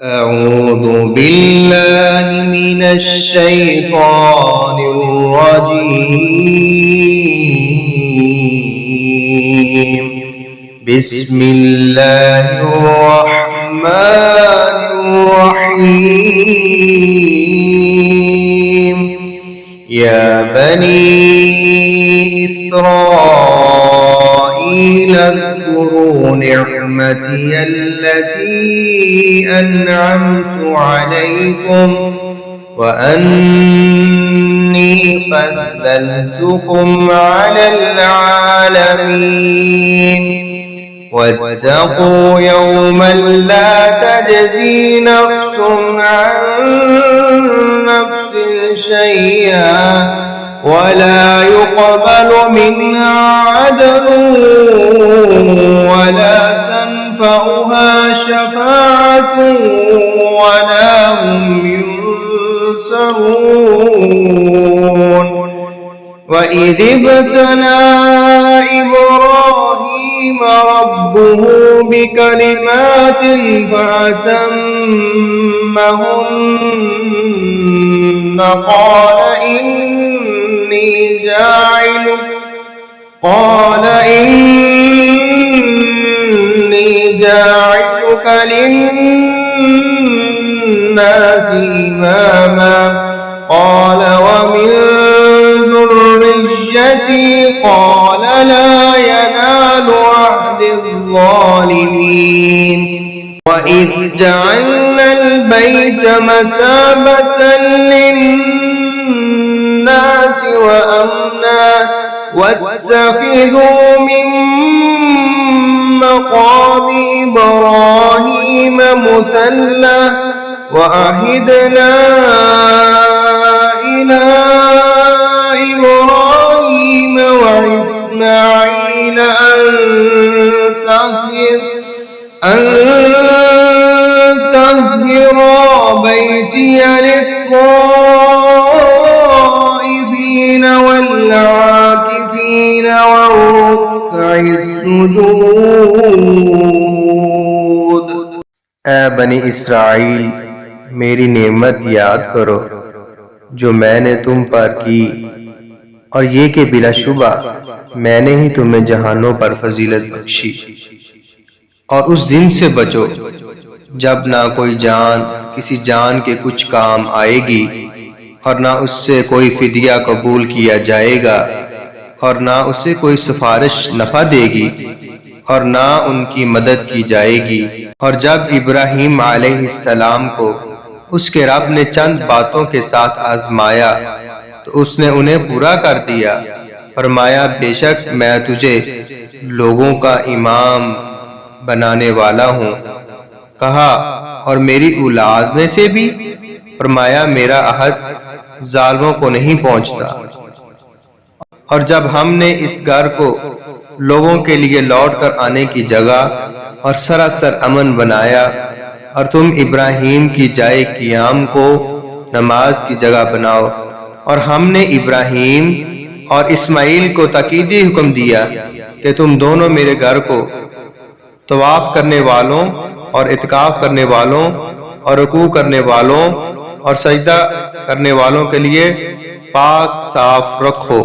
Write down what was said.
أعوذ بالله من الشيطان الرجيم. بسم الله الرحمن الرحيم. يا بني إسرائيل اذكروا نعمتي التي أنعمت عليكم وأني فضلتكم على العالمين. واتقوا يوما لا تجزي نفس عن نفس شيئا ولا يقبل منها عدل ولا تنفعها شفاعة ولا هم ينصرون. وإذ ابتلى إبراهيم ربه بكلمات فأتمهن قال إني جاعلك للناس إماما قال ومن ذريتي قال لا ينال عهد الظالمين. وإذ جعلنا البيت مثابة للناس وأمنا واتخذوا من مقام إبراهيم مصلى وعهدنا إلى إبراهيم وإسماعيل أن طهرا بيتي للطائفين والعاكفين والركع السجود. اے بنی اسرائیل، میری نعمت یاد کرو جو میں نے تم پر کی، اور یہ کہ بلا شبہ میں نے ہی تمہیں جہانوں پر فضیلت بخشی. اور اس دن سے بچو جب نہ کوئی جان کسی جان کے کچھ کام آئے گی اور نہ اس سے کوئی فدیہ قبول کیا جائے گا اور نہ اسے کوئی سفارش نفع دے گی اور نہ ان کی مدد کی جائے گی. اور جب ابراہیم علیہ السلام کو اس کے رب نے چند باتوں کے ساتھ آزمایا تو اس نے انہیں پورا کر دیا. فرمایا بے شک میں تجھے لوگوں کا امام بنانے والا ہوں. کہا اور میری اولاد میں سے بھی؟ فرمایا میرا عہد ظالموں کو نہیں پہنچتا. اور جب ہم نے اس گھر کو لوگوں کے لیے لوٹ کر آنے کی جگہ اور سراسر امن بنایا اور تم ابراہیم کی جائے قیام کو نماز کی جگہ بناؤ، اور ہم نے ابراہیم اور اسماعیل کو تاکیدی حکم دیا کہ تم دونوں میرے گھر کو طواف کرنے والوں اور اعتکاف کرنے والوں اور رکوع کرنے والوں اور سجدہ کرنے والوں کے لیے پاک صاف رکھو.